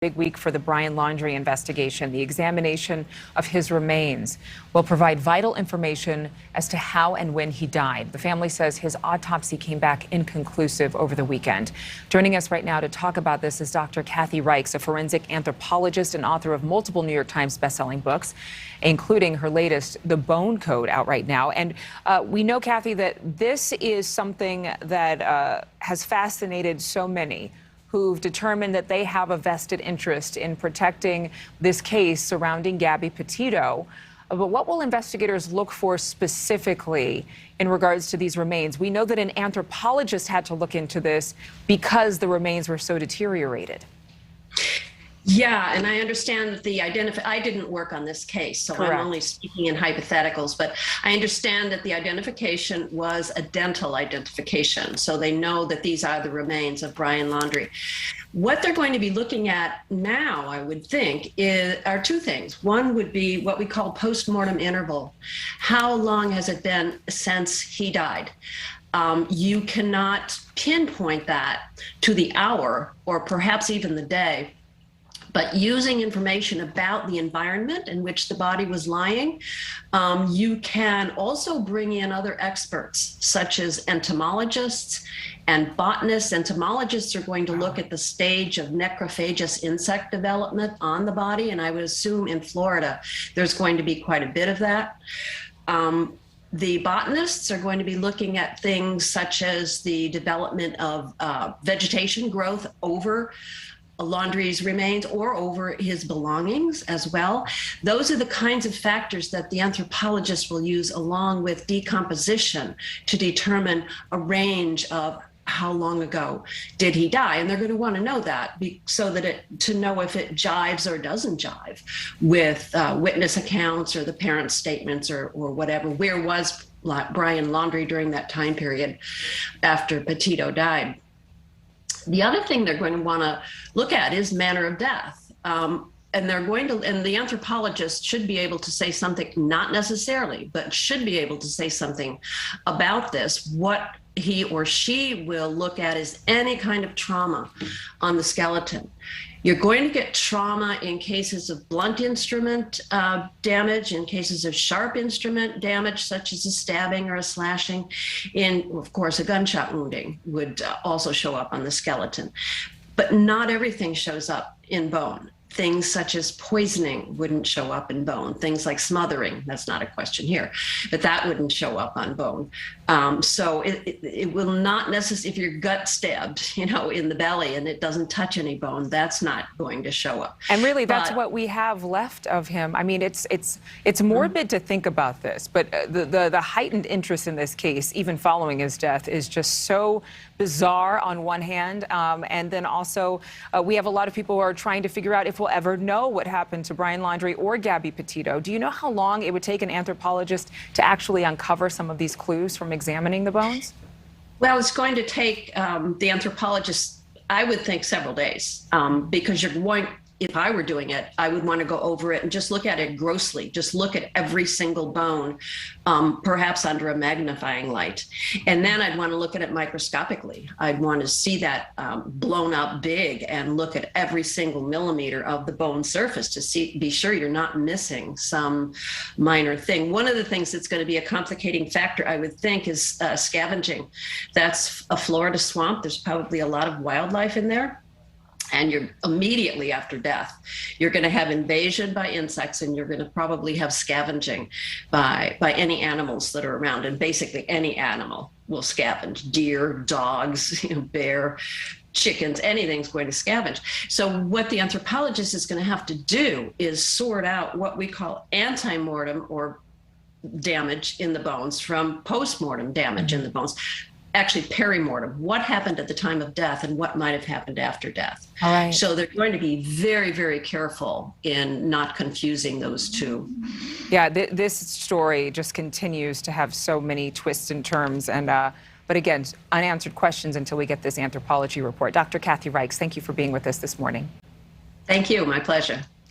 Big week for the Brian Laundrie investigation. The examination of his remains will provide vital information as to how and when he died. The family says his autopsy came back inconclusive over the weekend. Joining us right now to talk about this is Dr. Kathy Reichs, a forensic anthropologist and author of multiple New York Times bestselling books, including her latest, The Bone Code, out right now. And we know, Kathy, that this is something that has fascinated so many who've determined that they have a vested interest in protecting this case surrounding Gabby Petito. But what will investigators look for specifically in regards to these remains? We know that an anthropologist had to look into this because the remains were so deteriorated. Yeah, and I understand that I didn't work on this case, so Correct. I'm only speaking in hypotheticals, but I understand that the identification was a dental identification, so they know that these are the remains of Brian Laundrie. What they're going to be looking at now, I would think, are two things. One would be what we call post-mortem interval. How long has it been since he died? You cannot pinpoint that to the hour or perhaps even the day. But using information about the environment in which the body was lying, you can also bring in other experts, such as entomologists and botanists. Entomologists are going to look at the stage of necrophagous insect development on the body, and I would assume in Florida there's going to be quite a bit of that. The botanists are going to be looking at things such as the development of vegetation growth over Laundrie's remains or over his belongings as well. Those are the kinds of factors that the anthropologist will use along with decomposition to determine a range of how long ago did he die. And they're going to want to know that so that to know if it jives or doesn't jive with witness accounts or the parents' statements or whatever. Where was Brian Laundrie during that time period after Petito died? The other thing they're going to want to look at is manner of death. And the anthropologist should be able to say something, not necessarily, but should be able to say something about this. What he or she will look at is any kind of trauma on the skeleton. You're going to get trauma in cases of blunt instrument damage, in cases of sharp instrument damage, such as a stabbing or a slashing. Of course, a gunshot wounding would also show up on the skeleton. But not everything shows up in bone. Things such as poisoning wouldn't show up in bone. Things like smothering, that's not a question here, but that wouldn't show up on bone. So it will not necessarily, if you're gut stabbed, in the belly and it doesn't touch any bone, that's not going to show up. And really, that's what we have left of him. I mean, it's morbid to think about this, but the heightened interest in this case, even following his death, is just so bizarre on one hand, and then also we have a lot of people who are trying to figure out if we'll ever know what happened to Brian Laundrie or Gabby Petito. Do you know how long it would take an anthropologist to actually uncover some of these clues from examining the bones? Well, it's going to take the anthropologist, I would think, several days, because if I were doing it, I would want to go over it and just look at it grossly, just look at every single bone, perhaps under a magnifying light. And then I'd want to look at it microscopically. I'd want to see that blown up big and look at every single millimeter of the bone surface to be sure you're not missing some minor thing. One of the things that's going to be a complicating factor, I would think, is scavenging. That's a Florida swamp. There's probably a lot of wildlife in there. And you're immediately after death, you're going to have invasion by insects, and you're going to probably have scavenging by any animals that are around. And basically any animal will scavenge: deer, dogs, bear, chickens, anything's going to scavenge. So what the anthropologist is going to have to do is sort out what we call antemortem or damage in the bones from postmortem damage in the bones. Actually, perimortem, what happened at the time of death and what might have happened after death. All right. So they're going to be very, very careful in not confusing those two. Yeah, this story just continues to have so many twists and turns, and but again, unanswered questions until we get this anthropology report. Dr. Kathy Reichs, thank you for being with us this morning. Thank you, my pleasure.